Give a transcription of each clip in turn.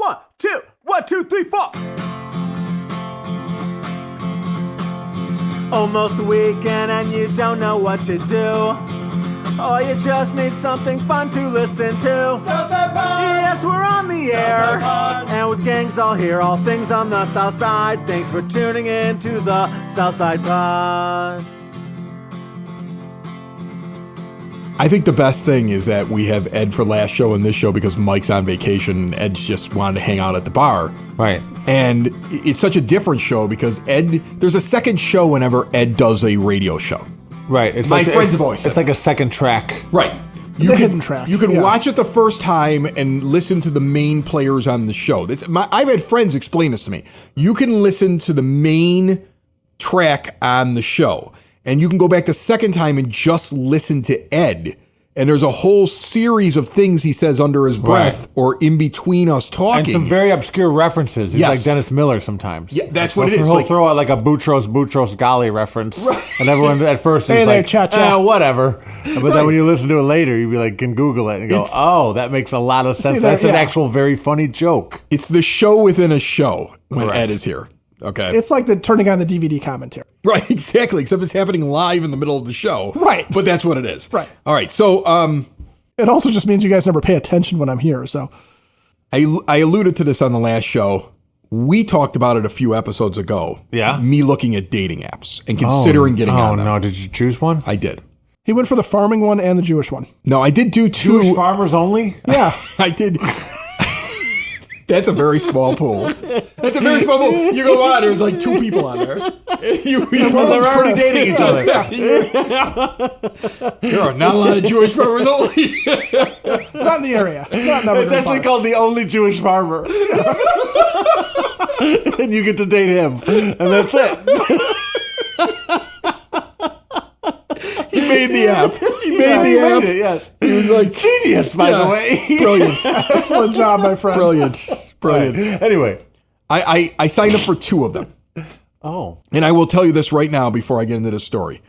1, 2, 1, 2, 3, 4. Almost a weekend and you don't know what to do. Or you just need something fun to listen to. Southside Pod! Yes, we're on the air. And with gangs all here, all things on the South Side. Thanks for tuning in to the Southside Pod. I think the best thing is that we have Ed for last show and this show because Mike's on vacation and Ed's just wanted to hang out at the bar. Right. And it's such a different show because there's a second show whenever Ed does a radio show. Right. It's My friends have always said it's like a second track. Right. Hidden track. You can yeah. watch it the first time and listen to the main players on the show. I've had friends explain this to me. You can listen to the main track on the show, and you can go back the second time and just listen to Ed. And there's a whole series of things he says under his breath or in between us talking. And some very obscure references. He's like Dennis Miller sometimes. Yeah, that's what it is. He'll throw out like a Boutros Ghali reference. Right. And everyone at first is like, cha-cha. whatever. But then when you listen to it later, you be like, can Google it and go, oh, that makes a lot of sense. That's an actual very funny joke. It's the show within a show when Ed is here. Okay. It's like turning on the DVD commentary. Right, exactly. Except it's happening live in the middle of the show. Right. But that's what it is. Right. All right. So, it also just means you guys never pay attention when I'm here. So, I alluded to this on the last show. We talked about it a few episodes ago. Yeah. Me looking at dating apps and considering getting on them. Oh, no. Did you choose one? I did. he went for the farming one and the Jewish one. No, I did do two. Jewish farmers only? Yeah. I did. That's a very small pool. That's a very small pool. You go on, there's like two people on there. They're already dating each other. There are not a lot of Jewish farmers only. Not in the area. It's actually called The Only Jewish Farmer. And you get to date him. And that's it. He made the app. He made the app. Yes. He was like, Genius, by the way. Brilliant. Excellent job, my friend. Brilliant. Brilliant. Anyway. I signed up for two of them. Oh. And I will tell you this right now before I get into this story.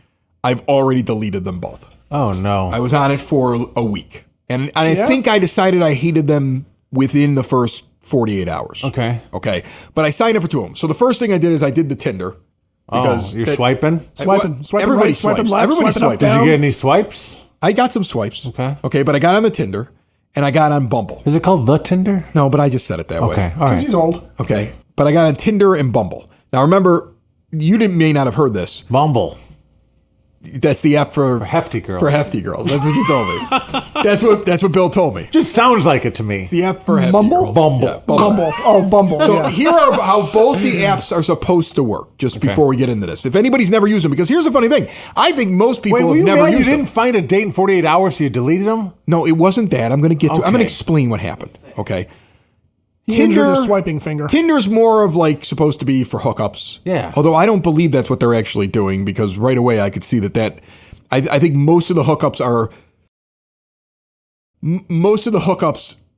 I've already deleted them both. Oh, no. I was on it for a week. And I think I decided I hated them within the first 48 hours. Okay. But I signed up for two of them. So the first thing I did is I did the Tinder. Because you're swiping? Swiping everybody right, swiping swipes. left, Everybody swiping up, swipes. Did down. you get any swipes? I got some swipes. Okay. But I got on the Tinder and I got on Bumble. Is it called The Tinder? No, but I just said it that way. Okay. All Because right. he's old. Okay. But I got on Tinder and Bumble. Now remember, you may not have heard this. Bumble. That's the app for hefty girls. For hefty girls. That's what you told me. That's what Bill told me. Just sounds like it to me. It's the app for hefty Bumble? girls. Bumble. Yeah, Bumble. Oh, Bumble. So yeah. here are how both the apps are supposed to work, just before we get into this. If anybody's never used them, because here's the funny thing. I think most people Were have you never mad you used didn't them. find a date in 48 hours, so you deleted them? No, it wasn't that. I'm going to get to I'm going Okay. to explain what happened, okay? He injured his swiping finger. Tinder's more of like supposed to be for hookups. Yeah. Although I don't believe that's what they're actually doing, because right away I could see that I think most of the hookups are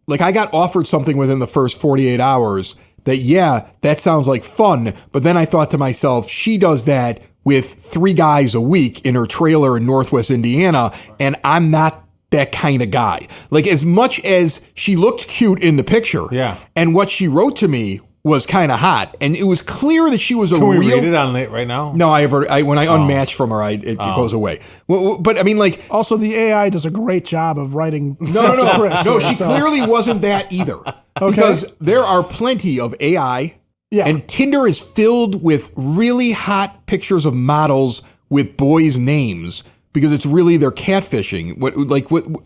like I got offered something within the first 48 hours that sounds like fun, but then I thought to myself, she does that with 3 guys a week in her trailer in Northwest Indiana, and I'm not that kind of guy. Like, as much as she looked cute in the picture, and what she wrote to me was kind of hot, and it was clear that she was a Can we real. read it on it right now? No, when I unmatch from her, it goes away. But I mean, like, Also, the AI does a great job of writing. no, she clearly wasn't that either. Because there are plenty of AI, and Tinder is filled with really hot pictures of models with boys' names. Because it's really they're catfishing.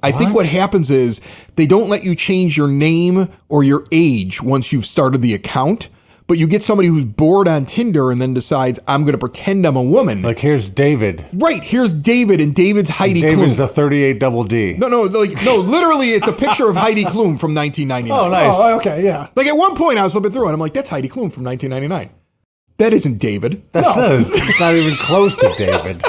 I think what happens is they don't let you change your name or your age once you've started the account. But you get somebody who's bored on Tinder and then decides, I'm going to pretend I'm a woman. Like, here's David. Right, here's David, and David's Heidi Klum. David's the 38 double D. No, literally, it's a picture of Heidi Klum from 1999. Oh, nice. Oh, okay, yeah. Like, at one point, I was flipping through, and I'm like, that's Heidi Klum from 1999. That isn't David. It's not even close to David.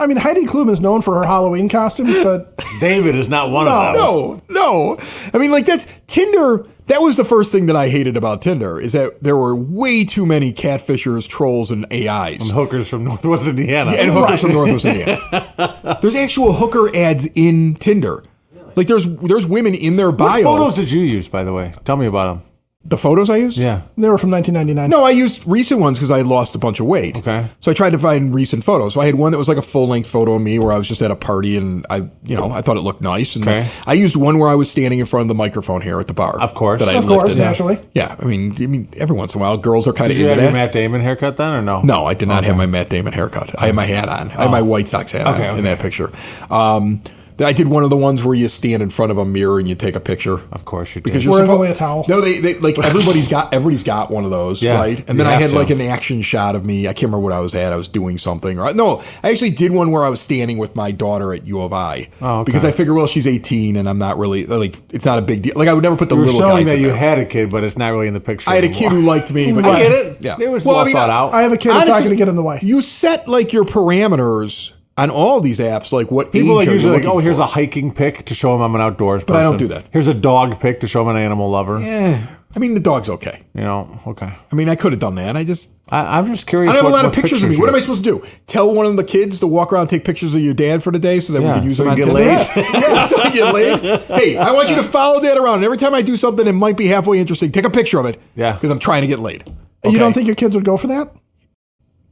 I mean, Heidi Klum is known for her Halloween costumes, but David is not one of them. No. I mean, like, that's Tinder. That was the first thing that I hated about Tinder, is that there were way too many catfishers, trolls, and AIs. And hookers from Northwest Indiana. And hookers from Northwest Indiana. There's actual hooker ads in Tinder. Like, there's women in their bio. What photos did you use, by the way? Tell me about them. The photos I used? Yeah. They were from 1999. No, I used recent ones because I lost a bunch of weight. Okay. So I tried to find recent photos. So I had one that was like a full-length photo of me where I was just at a party and I thought it looked nice. And Okay. I used one where I was standing in front of the microphone here at the bar. Of course. That I Of course, lifted. naturally. Yeah. I mean, every once in a while, girls are kind of Did you into have your that. Matt Damon haircut then or no? No, I did not have my Matt Damon haircut. I had my hat on. I had my White Sox hat on in that picture. I did one of the ones where you stand in front of a mirror and you take a picture. Of course you did. Because you're Wearing supposed only a towel. No, they like everybody's got one of those, Yeah, right? And you then I have had to. like an action shot of me. I can't remember what I was at. I was doing something. Or no, I actually did one where I was standing with my daughter at U of I. Oh, okay. Because I figured, well, she's 18 and I'm not really like it's not a big deal. Like I would never put the You were little showing guys that in you there. had a kid, but it's not really in the picture I had a anymore. kid who liked me, but I get it. Yeah, It was well thought out. I have a kid that's not honestly, going to get in the way. You set like your parameters on all these apps, like what People age like are you usually like, looking oh, here's for? a hiking pic to show him I'm an outdoors person. I don't do that. Here's a dog pic to show him I'm an animal lover. Eh, I mean, the dog's okay. You know, okay. I mean, I could have done that. I'm just curious. I don't have a lot what of pictures of me. you- What am I supposed to do? Tell one of the kids to walk around and take pictures of your dad for the day so that we Yeah, can use so them on you get Tinder? laid? Yeah, so I get laid. Hey, I want you to follow Dad around. And every time I do something that might be halfway interesting, take a picture of it. Yeah. Because I'm trying to get laid. You Okay? don't think your kids would go for that?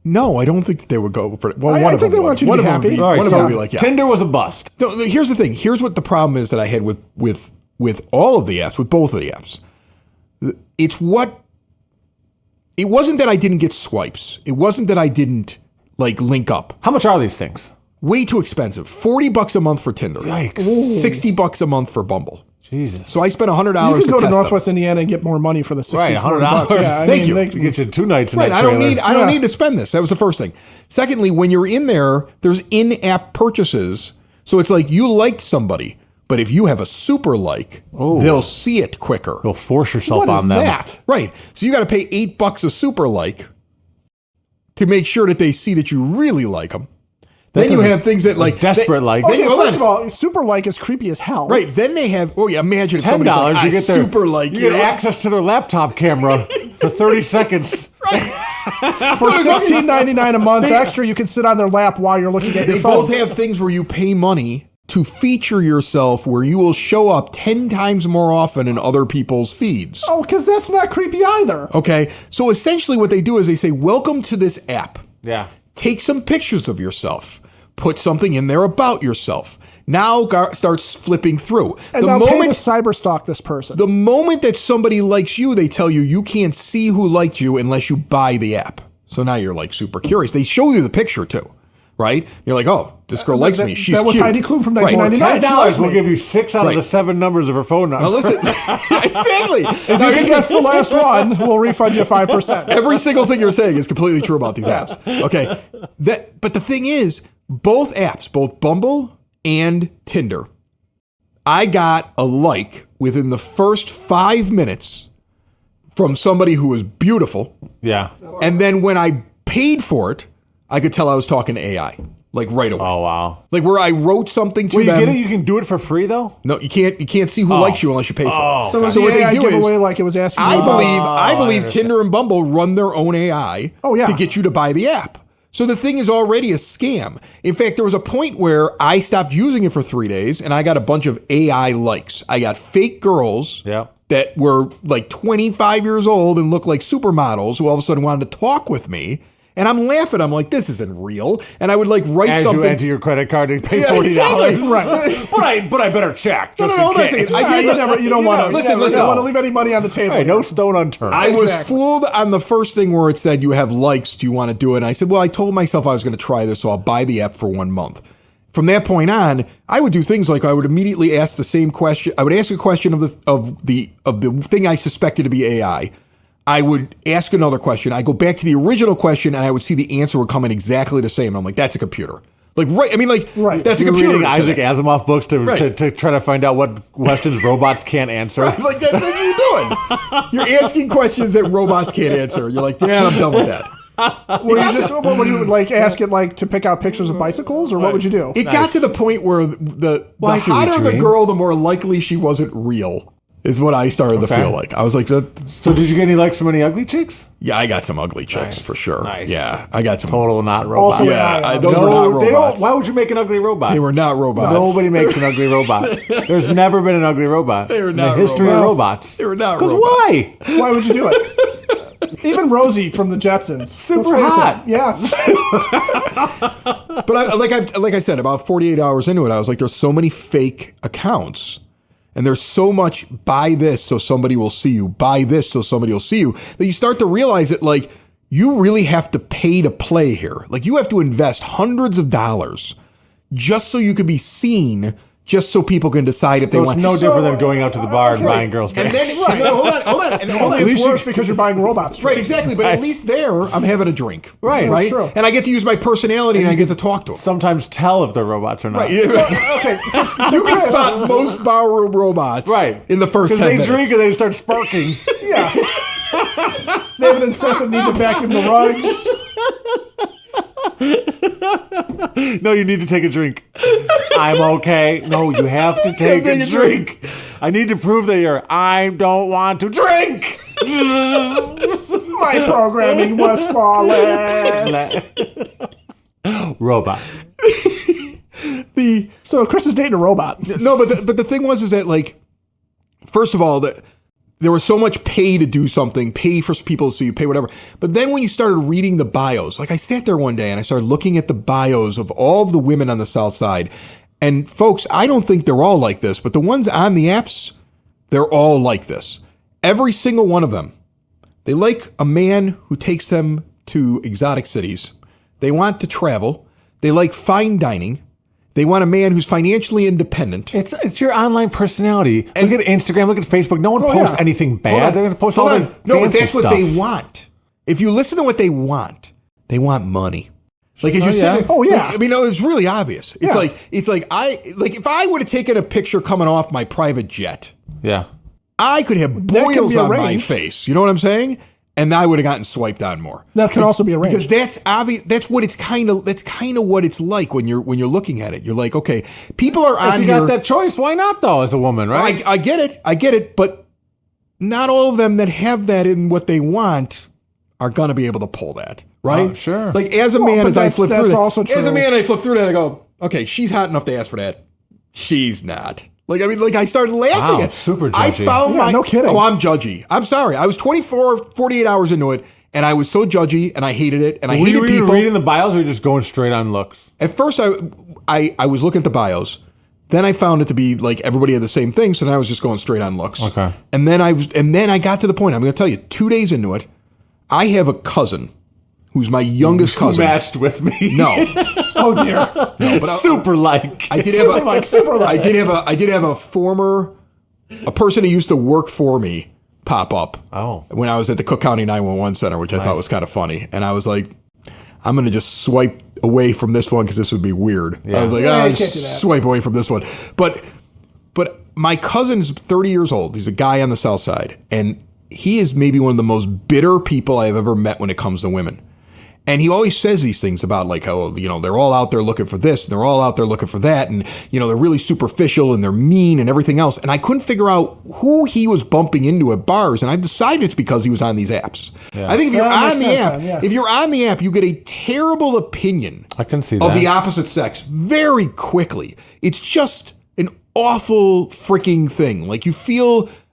No, I don't think that they would go for it. Well, I one of think them they want would. you to One be of them would happy. All right, one of so them would be like, yeah. Tinder was a bust. No, here's the thing. Here's what the problem is that I had with all of the apps, with both of the apps. It wasn't that I didn't get swipes. It wasn't that I didn't like link up. How much are these things? Way too expensive. $40 a month for Tinder. Yikes. $60 a month for Bumble. Jesus. So I spent $100 You to can go to test Northwest them. Indiana and get more money for the 60 Right, $100. Yeah, Thank you. to get you 2 nights in Right, that I don't trailer. need to spend this. That was the first thing. Secondly, when you're in there, there's in-app purchases. So it's like you liked somebody, but if you have a super like, they'll see it quicker. You'll force yourself What is on them. that? Right. So you got to pay $8 a super like to make sure that they see that you really like them. Then you have things that like desperate like. Oh, Then yeah, hold first on. of all, super like is creepy as hell. Right. Then they have. Oh yeah. Imagine if somebody's $10, like, you get their super like you get access to their laptop camera for 30 seconds. For $16.99 a month extra, you can sit on their lap while you're looking at your They phone. both have things where you pay money to feature yourself, where you will show up 10 times more often in other people's feeds. Oh, because that's not creepy either. Okay. So essentially, what they do is they say, "Welcome to this app. Yeah. Take some pictures of yourself. Put something in there about yourself." Now starts flipping through. And now pay to cyberstalk this person. The moment that somebody likes you, they tell you you can't see who liked you unless you buy the app. So now you're like super curious. They show you the picture too, right? You're like, oh, this girl likes me. She's that was cute. Heidi Klum from Right. 1999. She likes $10 will me. give you 6 out of the Right. 7 numbers of her phone number. Now listen, exactly. If you can guess the last one, we'll refund you 5%. Every single thing you're saying is completely true about these apps. Okay. But the thing is, both apps, both Bumble and Tinder, I got a like within the first 5 minutes from somebody who was beautiful. Yeah. And then when I paid for it, I could tell I was talking to AI. Like right away. Oh, wow. Like where I wrote something to Well, you them. get it? You can do it for free, though? No, you can't see who likes you unless you pay for it. So, was So the what they AI do is- giveaway like it was asking you I about- believe Tinder and Bumble run their own AI to get you to buy the app. So the thing is already a scam. In fact, there was a point where I stopped using it for 3 days and I got a bunch of AI likes. I got fake girls that were like 25 years old and looked like supermodels who all of a sudden wanted to talk with me. And I'm laughing. I'm like, this isn't real. And I would like write As something. you enter your credit card and pay Yeah, $40. exactly. Right. But I better check. No, Just no, in hold on a case. second. I did You don't want to. Listen, You don't want to leave any money on the table. Hey, no stone unturned. I was Exactly. fooled on the first thing where it said you have likes. Do you want to do it? And I said, well, I told myself I was going to try this, so I'll buy the app for 1 month. From that point on, I would do things like I would immediately ask the same question. I would ask a question of the thing I suspected to be AI. I would ask another question. I go back to the original question, and I would see the answer would come in exactly the same. I'm like, that's a computer. Like, right? I mean, like, that's a You're computer. reading that said Isaac that. Asimov books to Right. try to find out what questions robots can't answer. Like that's what you're doing. You're asking questions that robots can't answer. You're like, yeah, I'm done with that. What would you like ask it like to pick out pictures of bicycles, or what would you do? It got to the point where the Well, I see what hotter you the mean. girl, the more likely she wasn't real. is what I started to feel like. I was like, so did you get any likes from any ugly chicks? yeah, I got some ugly chicks for sure. Nice. Yeah, I got some. Total not robots. Also, Yeah, those were not robots. Why would you make an ugly robot? They were not robots. Nobody makes an ugly robot. There's never been an ugly robot. They were in not the history of robots. They were not Because robots. why? Why would you do it? Even Rosie from the Jetsons. Super Let's face hot. it. Yeah. But like I said, about 48 hours into it, I was like, there's so many fake accounts. And there's so much buy this so somebody will see you, buy this so somebody will see you, that you start to realize that like you really have to pay to play here. Like you have to invest hundreds of dollars just so you can be seen, just so people can decide if they So want. it's no different than going out to the bar and buying girls' And drinks. then hold on. And hold on. It's worse because you're buying robots. Right, exactly. But at least there, I'm having a drink. Right. Right. That's true. And I get to use my personality and I get to talk to them. Sometimes tell if they're robots or not. Right. Okay. So You can Chris, spot most barroom robots in the first 10 Because they minutes. drink and they start sparking. Yeah. They have an incessant need to vacuum the rugs. No, you need to take a drink. I'm okay. No, you have to take a drink. I need to prove that I don't want to drink. My programming was flawless. Robot. So Chris is dating a robot. No, but the thing was that like, first of all, that there was so much pay to do something, pay for people to see you, pay whatever. But then when you started reading the bios, like I sat there one day and I started looking at the bios of all of the women on the South Side. And folks, I don't think they're all like this, but the ones on the apps, they're all like this. Every single one of them. They like a man who takes them to exotic cities. They want to travel. They like fine dining. They want a man who's financially independent. It's your online personality. Look at Instagram. Look at Facebook. No one posts anything bad. They're going to post Hold all on. the No, but fancy that's what stuff. they want. If you listen to what they want money. Like as you said, I mean, no, it's really obvious. It's like if I would have taken a picture coming off my private jet, I could have boils on my face. You know what I'm saying? And I would have gotten swiped on more. That can also be arranged. Because that's obvious. That's what it's kind of. That's kind of what it's like when you're looking at it. You're like, okay, people are on If you here. got that choice, why not though? As a woman, right? I get it. But not all of them that have that in what they want are gonna be able to pull that, right? Oh, sure. Like as a man, as I flip through that's that, also true. as a man, I flip through that. I go, okay, she's hot enough to ask for that. She's not. Like, I mean, like I started laughing Wow, at super I judgy. found Yeah, no kidding. Oh, I'm judgy. I'm sorry. I was 48 hours into it, and I was so judgy, and I hated it, and I Were hated you even people. reading the bios, or were you just going straight on looks? At first, I was looking at the bios. Then I found it to be like everybody had the same thing, so then I was just going straight on looks. Okay. And then I got to the point. I'm going to tell you, 2 days into it, I have a cousin who's my youngest Who cousin. matched with me? No, Oh dear. no, but Super like. I did have a Super like. I did have a person who used to work for me pop up. Oh. When I was at the Cook County 911 Center, which I thought was kind of funny, and I was like, I'm gonna just swipe away from this one because this would be weird. I was like, Yeah, I'll you can't just do that. swipe away from this one. But my cousin's 30 years old. He's a guy on the South Side, and he is maybe one of the most bitter people I've ever met when it comes to women. And he always says these things about like how, you know, they're all out there looking for this and they're all out there looking for that. And, you know, they're really superficial and they're mean and everything else. And I couldn't figure out who he was bumping into at bars. And I've decided it's because he was on these apps. Yeah. I think if you're That on the makes sense app, then, yeah. if you're on the app, you get a terrible opinion I can see of that. the opposite sex very quickly. It's just an awful freaking thing. Like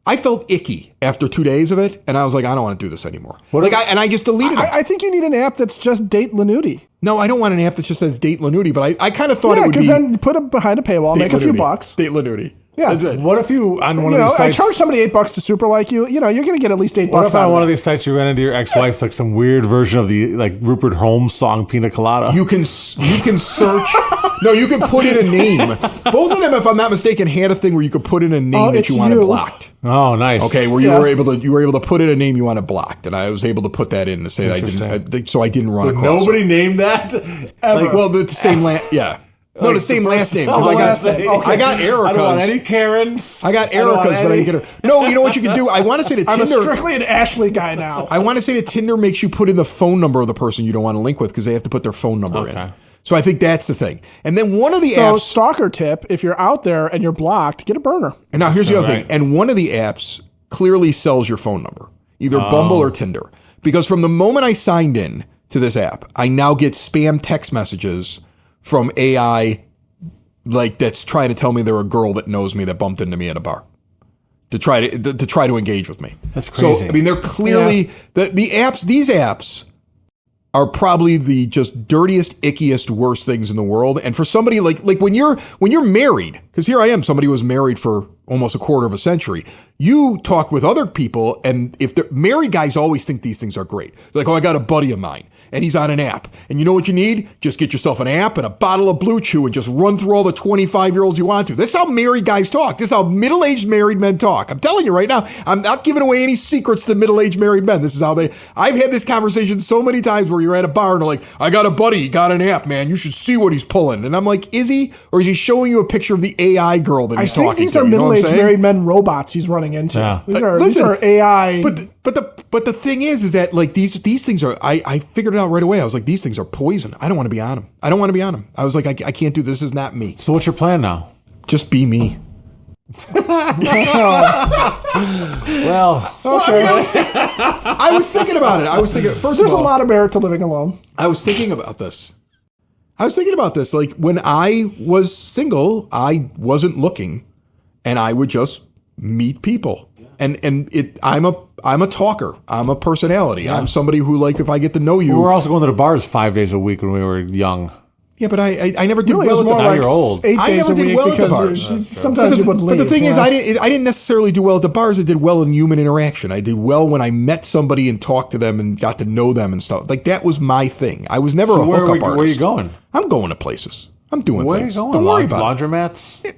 I felt icky after 2 days of it, and I was like, I don't want to do this anymore. I just deleted it. I think you need an app that's just date Lanuti. No, I don't want an app that just says Date Lanuti, but I kind of thought Yeah, it would be because then put it behind a paywall, Date make a few Lanuti. bucks. Date Lanuti. Yeah. That's it. What if you on one You of know, these I sites? charge somebody $8 to super like you. You know, you're going to get at least $8 What if out on of one of it. these sites you ran into your ex-wife's like some weird version of the like Rupert Holmes song Pina Colada? You can search. No, you can put in a name. Both of them, if I'm not mistaken, had a thing where you could put in a name that it's you wanted you. blocked. Oh, nice. Okay, where Yeah. you were able to put in a name you wanted blocked, and I was able to put that in to say that I didn't. So I didn't run across. Nobody named that Ever. Well, the same last. Yeah. No, the same last name. 'cause Oh, I got last name. Okay. I got I don't want Erica's. any Karens. I got don't want Erica's, but I any- didn't get her. No, you know what you can do? I want to say that I'm Tinder. strictly an Ashley guy now. I want to say that Tinder makes you put in the phone number of the person you don't want to link with because they have to put their phone number in. Okay. So I think that's the thing. And then one of the So apps. stalker tip: if you're out there and you're blocked, get a burner. And now here's the other thing. And one of the apps clearly sells your phone number, either Bumble or Tinder. Because from the moment I signed in to this app, I now get spam text messages from AI, like that's trying to tell me they're a girl that knows me that bumped into me at a bar to try to engage with me. That's crazy. So I mean, they're clearly the apps. These apps are probably the just dirtiest, ickiest, worst things in the world. And for somebody like when you're married, because here I am, somebody who was married for almost a quarter of a century. You talk with other people, and if they're married guys always think these things are great. They're like, oh, I got a buddy of mine, and he's on an app. And you know what you need? Just get yourself an app and a bottle of Blue Chew and just run through all the 25-year-olds you want to. This is how married guys talk. This is how middle-aged married men talk. I'm telling you right now, I'm not giving away any secrets to middle-aged married men. This is how I've had this conversation so many times where you're at a bar and they're like, I got a buddy, he got an app, man. You should see what he's pulling. And I'm like, is he? Or is he showing you a picture of the AI girl that he's talking to? I think these are middle-aged married men robots he's running into. Yeah. These are AI. But the thing is that like these things are. I figured it out right away. I was like, these things are poison. I don't want to be on them. I don't want to be on them. I was like, I can't do this. This is not me. So what's your plan now? Just be me. Well, Okay. I was thinking about it. I was thinking first. There's of all, a lot of merit to living alone. I was thinking about this. Like when I was single, I wasn't looking, and I would just meet people. And I'm a talker. I'm a personality. Yeah. I'm somebody who, like, if I get to know you. We were also going to the bars 5 days a week when we were young. Yeah, but I never did Really, well at the Now bars. you're old. 8 I days never a did week well at the because bars. sometimes you would leave. But the thing is, yeah. I didn't necessarily do well at the bars. I did well in human interaction. I did well when I met somebody and talked to them and got to know them and stuff. Like, that was my thing. I was never a hookup artist. Where are you going? I'm going to places. I'm doing Where are you things. going? Don't worry about it. Laundromats?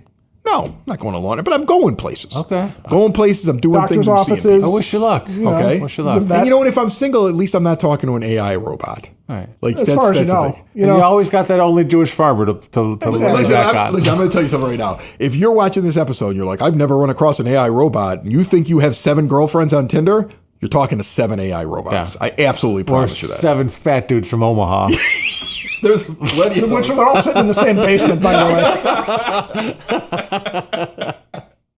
No, I'm not going to laundry, but I'm going places. Okay. Going places. I'm doing Doctor's things. I'm seeing offices. I wish you luck. Okay. Wish you luck. The And you know what? If I'm single, at least I'm not talking to an AI robot. All right. Like, As that's, far as that's you the know. thing. You You know, always got that only Jewish farmer to Exactly. look Listen, back I'm on. going to tell you something right now. If you're watching this episode and you're like, I've never run across an AI robot, and you think you have 7 girlfriends on Tinder, you're talking to 7 AI robots. Yeah. I absolutely Or promise you that. 7 fat dudes from Omaha. There's plenty of which those. they're all sitting in the same basement, by the way.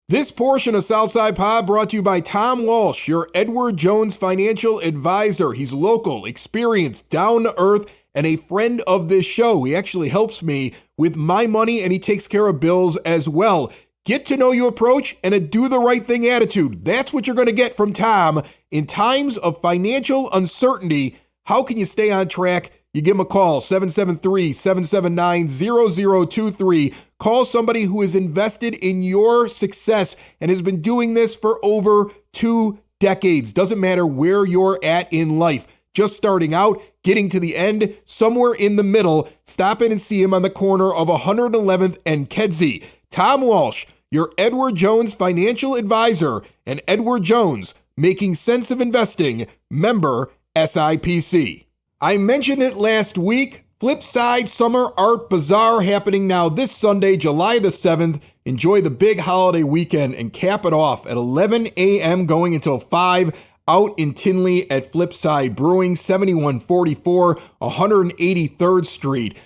This portion of Southside Pod brought to you by Tom Walsh, your Edward Jones financial advisor. He's local, experienced, down to earth, and a friend of this show. He actually helps me with my money, and he takes care of bills as well. Get to know you approach and a do the right thing attitude. That's what you're going to get from Tom. In times of financial uncertainty, how can you stay on track? You give him a call, 773-779-0023. Call somebody who is invested in your success and has been doing this for over 2 decades. Doesn't matter where you're at in life. Just starting out, getting to the end, somewhere in the middle. Stop in and see him on the corner of 111th and Kedzie. Tom Walsh, your Edward Jones financial advisor, and Edward Jones, making sense of investing, member SIPC. I mentioned it last week. Flipside Summer Art Bazaar happening now this Sunday, July the 7th. Enjoy the big holiday weekend and cap it off at 11 a.m. going until 5 out in Tinley at Flipside Brewing, 7144 183rd Street.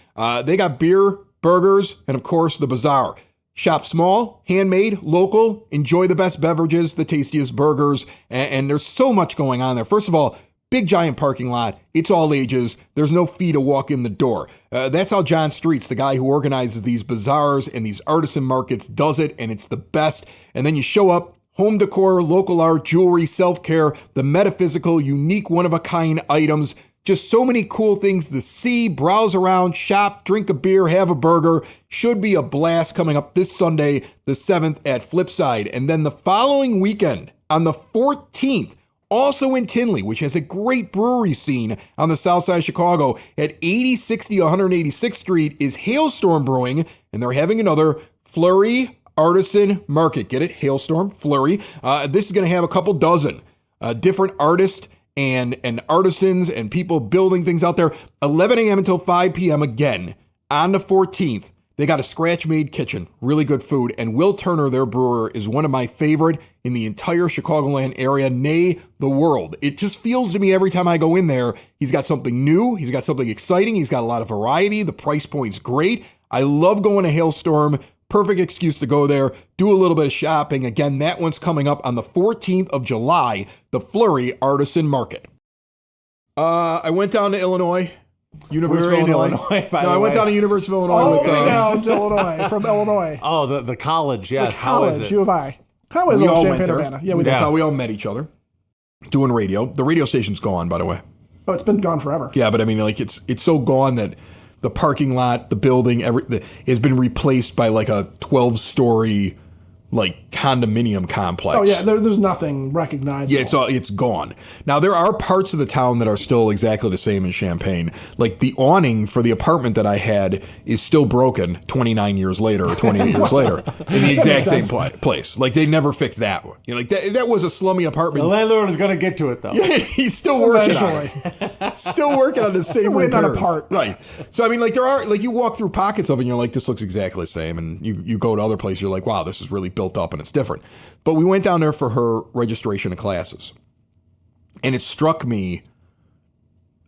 They got beer, burgers, and of course the bazaar. Shop small, handmade, local. Enjoy the best beverages, the tastiest burgers, and there's so much going on there. First of all, big giant parking lot. It's all ages. There's no fee to walk in the door. That's how John Streets, the guy who organizes these bazaars and these artisan markets, does it, and it's the best. And then you show up, home decor, local art, jewelry, self-care, the metaphysical, unique, one-of-a-kind items. Just so many cool things to see, browse around, shop, drink a beer, have a burger. Should be a blast coming up this Sunday, the 7th at Flipside. And then the following weekend, on the 14th, also in Tinley, which has a great brewery scene on the south side of Chicago, at 8060 186th Street is Hailstorm Brewing, and they're having another Flurry Artisan Market. Get it? Hailstorm, Flurry. This is going to have a couple dozen different artists and artisans and people building things out there. 11 a.m. until 5 p.m. again on the 14th They got a scratch-made kitchen, really good food, and Will Turner, their brewer, is one of my favorite in the entire Chicagoland area, nay, the world. It just feels to me every time I go in there, he's got something new, he's got something exciting, he's got a lot of variety, the price point's great. I love going to Hailstorm. Perfect excuse to go there, do a little bit of shopping. Again, that one's coming up on the 14th of July, the Fleury Artisan Market. I went down to Illinois. University of Illinois. I went down to University of Illinois. All the way down to Illinois, from Illinois. Oh, the college, yes. How is it? U of I. How is we old all Champaign went there. Urbana? Yeah, That's how we all met each other. Doing radio. The radio station's gone, by the way. Oh, it's been gone forever. Yeah, but I mean, like it's so gone that the parking lot, the building, has been replaced by like a 12-story like condominium complex. Oh yeah, there's nothing recognizable. Yeah, it's gone. Now there are parts of the town that are still exactly the same in Champaign. Like the awning for the apartment that I had is still broken 29 years later or 28 years later in the exact same place. Like they never fixed that one. You know, like that was a slummy apartment. The landlord is going to get to it though. Yeah, he's still working on it. Still working on the same waiting on a repairs. part. Right. So I mean, like there are like you walk through pockets of it and you're like, this looks exactly the same, and you go to other places, you're like, wow, this is really built up and it's different. But we went down there for her registration of classes. And it struck me,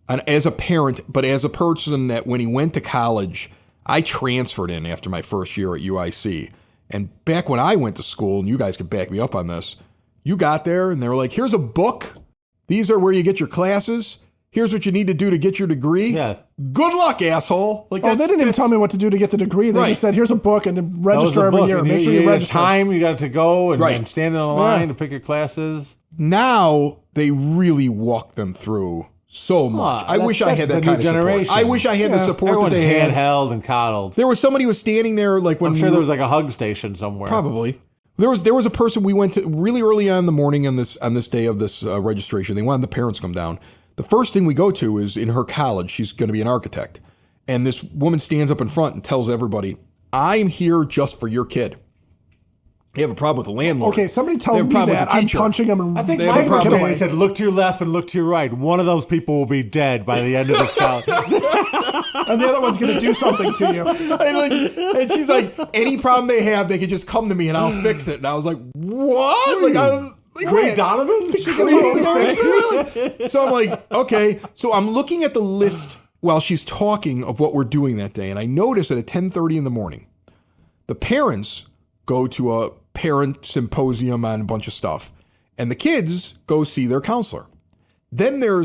and as a parent, but as a person that when he went to college, I transferred in after my first year at UIC. And back when I went to school, and you guys could back me up on this, you got there and they were like, here's a book. These are where you get your classes. Here's what you need to do to get your degree. Yeah. Good luck, asshole. Like they didn't even tell me what to do to get the degree. They just said, here's a book and then register every year. Make sure you register. Time you got to go and stand in a line to pick your classes. Now they really walk them through so much. I wish I had that kind of support. I wish I had the support that they had. Handheld and coddled. There was somebody who was standing there like when I'm sure there was like a hug station somewhere. Probably. There was a person we went to really early on in the morning on this day of this registration. They wanted the parents to come down. The first thing we go to is in her college. She's going to be an architect. And this woman stands up in front and tells everybody, I'm here just for your kid. They have a problem with the landlord. Okay, somebody tell me that. I'm punching him. And I think my birthday, they said, look to your left and look to your right. One of those people will be dead by the end of this college. And the other one's going to do something to you. And she's like, any problem they have, they can just come to me and I'll fix it. And I was like, what? Like, I was... Like, Ray Donovan? So I'm like, okay. So I'm looking at the list while she's talking of what we're doing that day. And I notice that at 10:30 in the morning, the parents go to a parent symposium on a bunch of stuff. And the kids go see their counselor. Then they're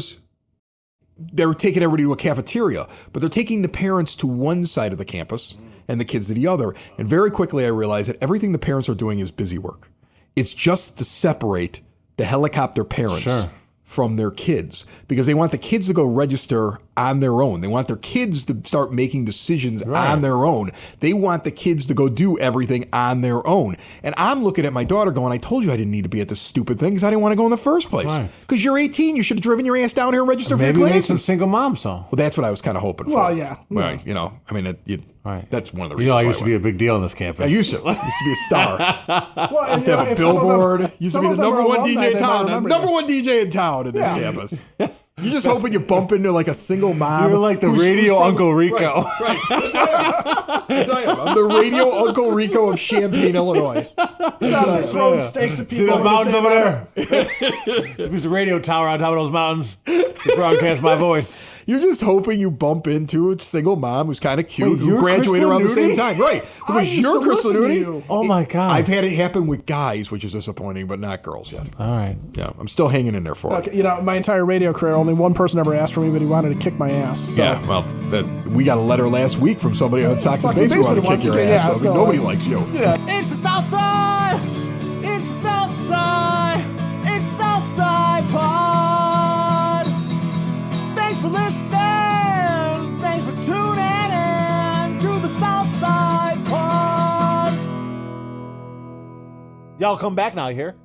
taking everybody to a cafeteria, but they're taking the parents to one side of the campus and the kids to the other. And very quickly I realized that everything the parents are doing is busy work. It's just to separate the helicopter parents from their kids because they want the kids to go register on their own. They want their kids to start making decisions on their own. They want the kids to go do everything on their own. And I'm looking at my daughter going, I told you I didn't need to be at this stupid thing because I didn't want to go in the first place. Because you're 18. You should have driven your ass down here and registered for your classes. Maybe some single moms, though. Well, that's what I was kind of hoping for. Well, yeah. Right. You know, I mean, that's one of the reasons. You know, I used to be a big deal on this campus. I used to be a star. Well, used to have a billboard. Used to be the number one DJ in town. Number one DJ in town in this campus. You're just hoping you bump into like a single mom. You're like the radio Uncle Rico. Right. That's I am. I'm the radio Uncle Rico of Champaign, Illinois. He's out there throwing steaks at people. See the mountains over there? There's a radio tower on top of those mountains to broadcast my voice. You're just hoping you bump into a single mom who's kind of cute, who graduated around the same time. Right. Because you're Chris Lanuti. Oh, my God. I've had it happen with guys, which is disappointing, but not girls yet. All right. Yeah, I'm still hanging in there for it. You know, my entire radio career, only one person ever asked for me, but he wanted to kick my ass. So. Yeah, well, we got a letter last week from somebody on Sox and Base who wanted to kick your ass. So, I mean, nobody likes you. Yeah. It's the South Side! It's the South Side! It's the South Side Pod! Thanks for listening! Thanks for tuning in to the South Side Pod! Y'all come back now, you hear?